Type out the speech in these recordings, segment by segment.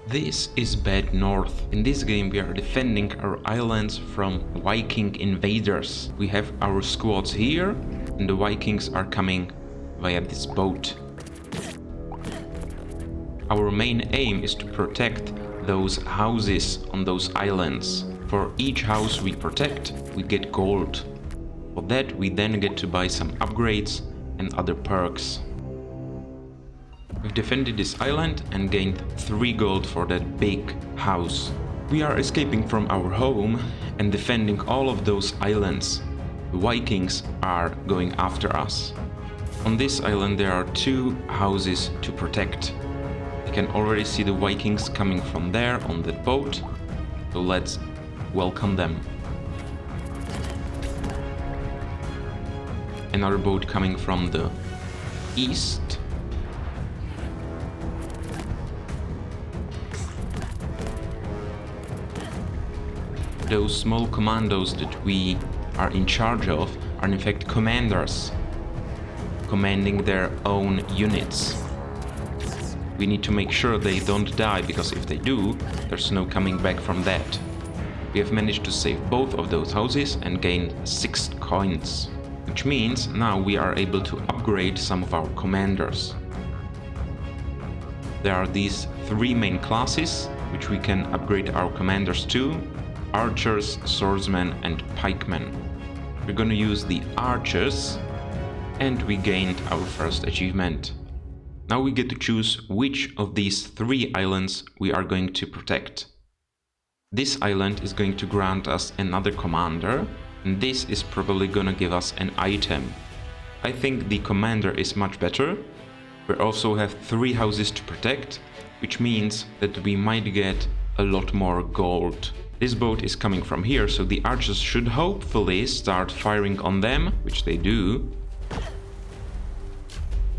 This is Bad North. In this game we are defending our islands from Viking invaders. We have our squads here and the Vikings are coming via this boat. Our main aim is to protect those houses on those islands. For each house we protect, we get gold. For that we then get to buy some upgrades and other perks. We've defended this island and gained 3 gold for that big house. We are escaping from our home and defending all of those islands. The Vikings are going after us. On this island there are 2 houses to protect. You can already see the Vikings coming from there on that boat, so let's welcome them. Another boat coming from the east. Those small commandos that we are in charge of are in fact commanders, commanding their own units. We need to make sure they don't die, because if they do, there's no coming back from that. We have managed to save both of those houses and gain 6 coins, which means now we are able to upgrade some of our commanders. There are these 3 main classes which we can upgrade our commanders to: archers, swordsmen and pikemen. We're gonna use the archers and we gained our first achievement. Now we get to choose which of these 3 islands we are going to protect. This island is going to grant us another commander, and this is probably gonna give us an item. I think the commander is much better. We also have 3 houses to protect, which means that we might get a lot more gold. This boat is coming from here, so the archers should hopefully start firing on them, which they do.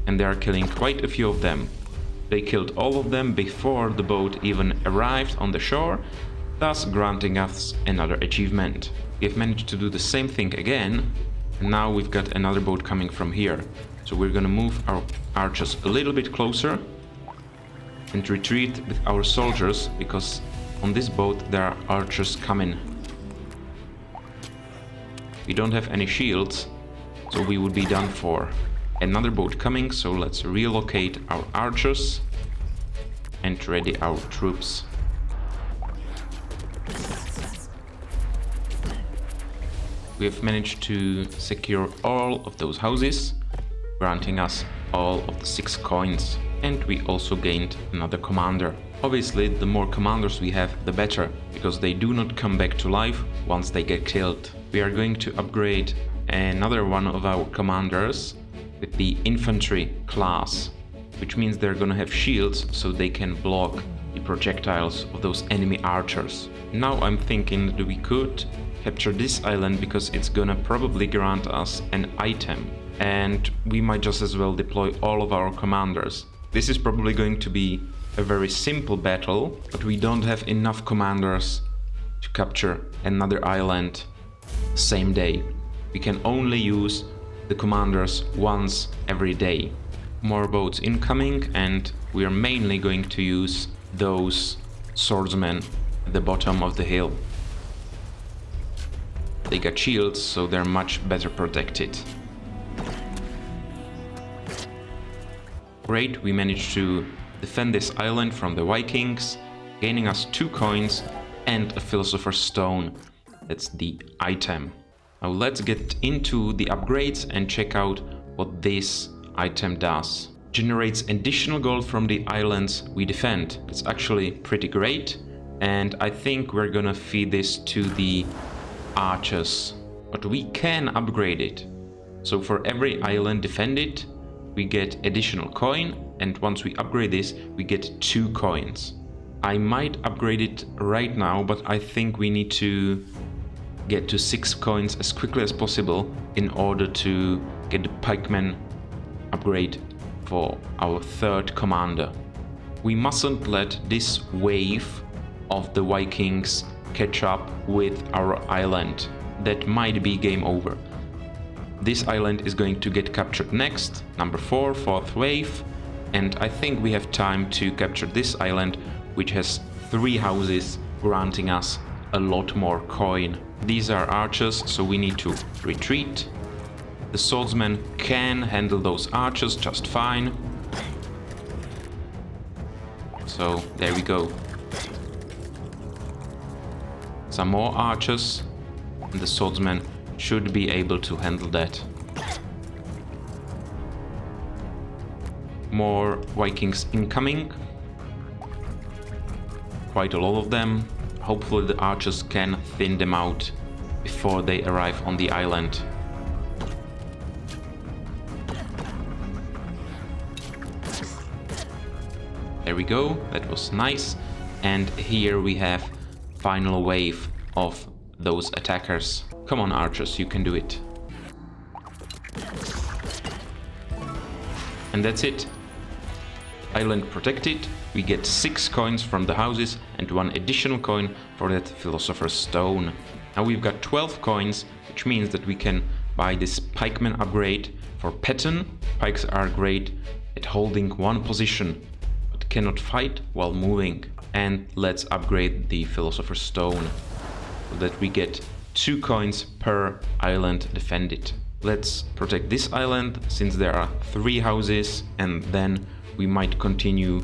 And they are killing quite a few of them. They killed all of them before the boat even arrived on the shore, thus granting us another achievement. We have managed to do the same thing again, and now we've got another boat coming from here. So we're gonna move our archers a little bit closer and retreat with our soldiers, because on this boat there are archers coming. We don't have any shields, so we would be done for. Another boat coming, so let's relocate our archers and ready our troops. We have managed to secure all of those houses, granting us all of the 6 coins. And we also gained another commander. Obviously, the more commanders we have, the better, because they do not come back to life once they get killed. We are going to upgrade another one of our commanders with the infantry class, which means they're gonna have shields so they can block the projectiles of those enemy archers. Now I'm thinking that we could capture this island, because it's gonna probably grant us an item, and we might just as well deploy all of our commanders. This is probably going to be a very simple battle, but we don't have enough commanders to capture another island same day. We can only use the commanders once every day. More boats incoming, and we are mainly going to use those swordsmen at the bottom of the hill. They got shields, so they're much better protected. Great, we managed to defend this island from the Vikings, gaining us 2 coins and a Philosopher's Stone. That's the item. Now let's get into the upgrades and check out what this item does. Generates additional gold from the islands we defend. It's actually pretty great, and I think we're gonna feed this to the archers. But we can upgrade it. So for every island defended, we get additional coin, and once we upgrade this, we get 2 coins. I might upgrade it right now, but I think we need to get to 6 coins as quickly as possible in order to get the pikeman upgrade for our 3rd commander. We mustn't let this wave of the Vikings catch up with our island. That might be game over. This island is going to get captured next, number 4, 4th wave, and I think we have time to capture this island which has 3 houses, granting us a lot more coin. These are archers, so we need to retreat. The swordsman can handle those archers just fine. So there we go. Some more archers, and the swordsman should be able to handle that. More Vikings incoming. Quite a lot of them. Hopefully the archers can thin them out before they arrive on the island. There we go, that was nice. And here we have final wave of those attackers. Come on archers, you can do it. And that's it. Island protected. We get 6 coins from the houses and 1 additional coin for that Philosopher's Stone. Now we've got 12 coins, which means that we can buy this pikeman upgrade for pattern. Pikes are great at holding one position, but cannot fight while moving. And let's upgrade the Philosopher's Stone so that we get 2 coins per island defended. Let's protect this island since there are 3 houses, and then we might continue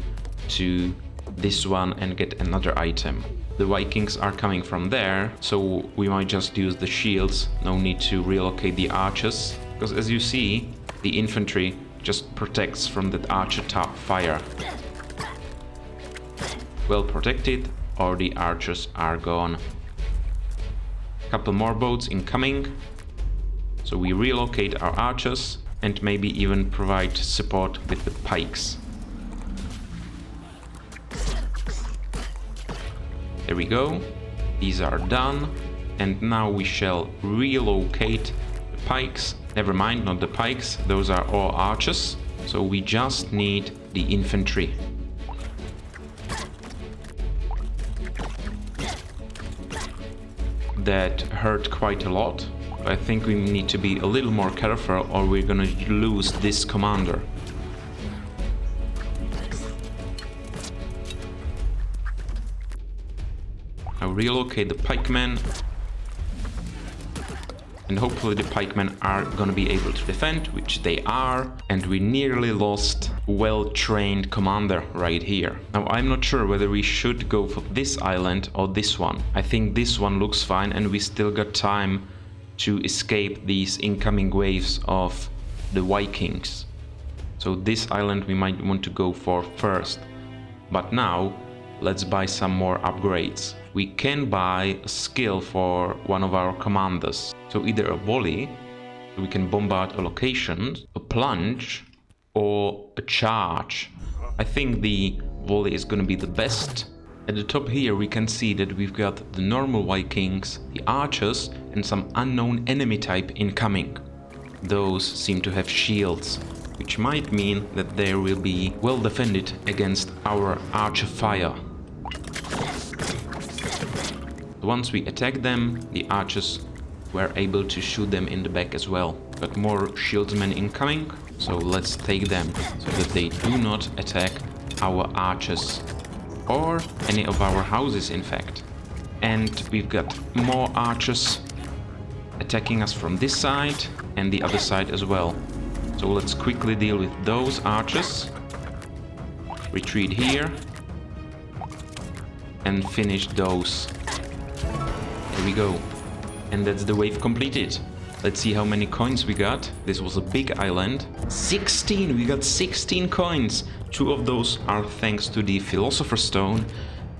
to this one and get another item. The Vikings are coming from there, so we might just use the shields. No need to relocate the archers, because as you see, the infantry just protects from that archer fire. Well protected, or the archers are gone. Couple more boats incoming, so we relocate our archers and maybe even provide support with the pikes. There we go, these are done, and now we shall relocate the pikes. Never mind, not the pikes, those are all archers, so we just need the infantry. That hurt quite a lot. I think we need to be a little more careful or we're gonna lose this commander. Now relocate the pikemen. And hopefully the pikemen are gonna be able to defend, which they are. And we nearly lost well-trained commander right here. Now I'm not sure whether we should go for this island or this one. I think this one looks fine and we still got time to escape these incoming waves of the Vikings. So this island we might want to go for first. But now let's buy some more upgrades. We can buy a skill for one of our commanders. So either a volley, so we can bombard a location, a plunge, or a charge. I think the volley is going to be the best. At the top here we can see that we've got the normal Vikings, the archers, and some unknown enemy type incoming. Those seem to have shields, which might mean that they will be well defended against our archer fire. Once we attack them, the archers were able to shoot them in the back as well. Got more shieldsmen incoming, so let's take them so that they do not attack our archers or any of our houses, in fact. And we've got more archers attacking us from this side and the other side as well. So let's quickly deal with those archers. Retreat here and finish those. There we go. And that's the wave completed. Let's see how many coins we got. This was a big island. 16! We got 16 coins! 2 of those are thanks to the Philosopher's Stone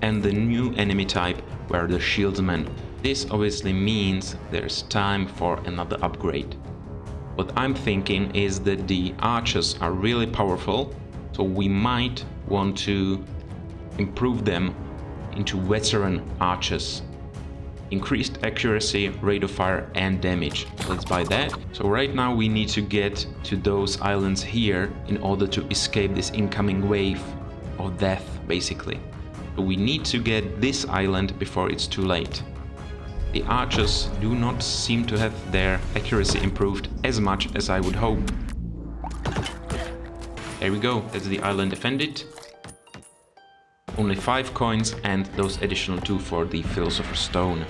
and the new enemy type were the Shieldsmen. This obviously means there's time for another upgrade. What I'm thinking is that the archers are really powerful, so we might want to improve them into veteran archers. Increased accuracy, rate of fire and damage. Let's buy that. So right now we need to get to those islands here in order to escape this incoming wave of death, basically. So we need to get this island before it's too late. The archers do not seem to have their accuracy improved as much as I would hope. There we go, that's the island defended. Only 5 coins and those additional 2 for the Philosopher's Stone.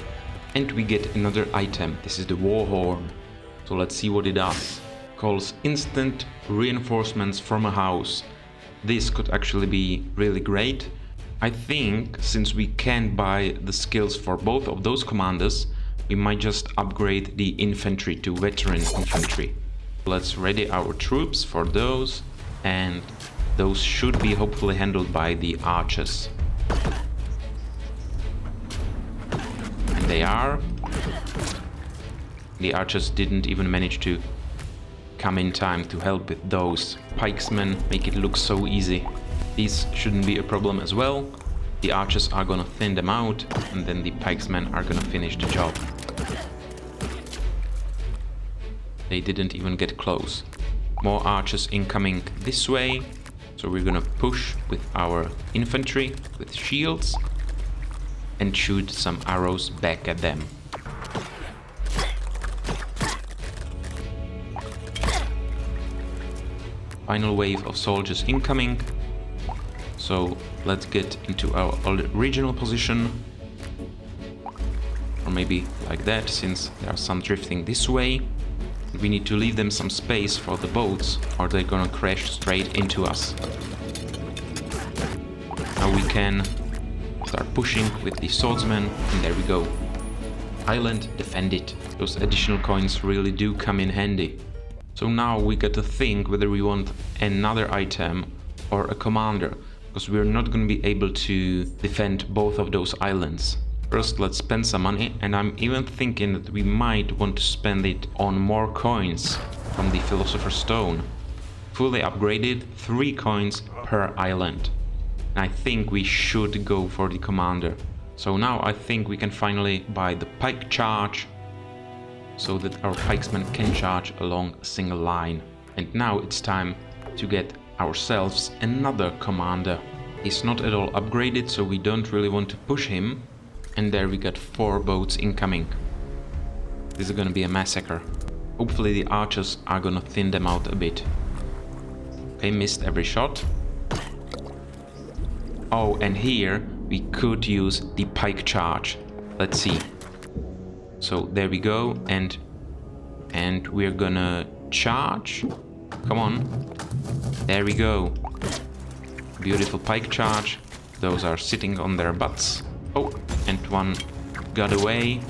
And we get another item. This is the War Horn. So let's see what it does. Calls instant reinforcements from a house. This could actually be really great. I think since we can buy the skills for both of those commanders, we might just upgrade the infantry to veteran infantry. Let's ready our troops for those, and those should be hopefully handled by the archers. And they are. The archers didn't even manage to come in time to help with those. Pikesmen make it look so easy. These shouldn't be a problem as well. The archers are gonna thin them out, and then the pikesmen are gonna finish the job. They didn't even get close. More archers incoming this way, so we're gonna push with our infantry with shields and shoot some arrows back at them. Final wave of soldiers incoming. So let's get into our original position. Or maybe like that, since there are some drifting this way. We need to leave them some space for the boats, or they're gonna crash straight into us. Now we can start pushing with the swordsmen, and there we go. Island defended. Those additional coins really do come in handy. So now we got to think whether we want another item or a commander, because we're not going to be able to defend both of those islands. First, let's spend some money, and I'm even thinking that we might want to spend it on more coins from the Philosopher's Stone. Fully upgraded, 3 coins per island. And I think we should go for the commander. So now I think we can finally buy the pike charge, so that our pikesmen can charge along a single line. And now it's time to get ourselves another commander. He's not at all upgraded, so we don't really want to push him. And there we got 4 boats incoming. This is gonna be a massacre. Hopefully the archers are gonna thin them out a bit. Okay, missed every shot. Oh, and here we could use the pike charge. Let's see. So there we go, and we're gonna charge. Come on. There we go. Beautiful pike charge. Those are sitting on their butts. Oh, and one got away.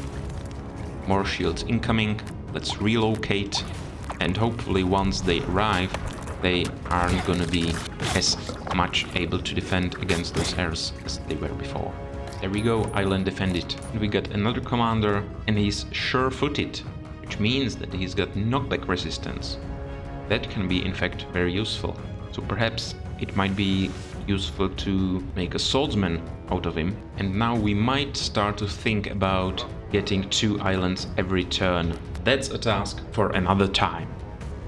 More shields incoming. Let's relocate. And hopefully once they arrive, they aren't gonna be as much able to defend against those airs as they were before. There we go, island defended. And we got another commander, and he's sure-footed, which means that he's got knockback resistance. That can be in fact very useful. So perhaps it might be useful to make a swordsman out of him. And now we might start to think about getting 2 islands every turn. That's a task for another time.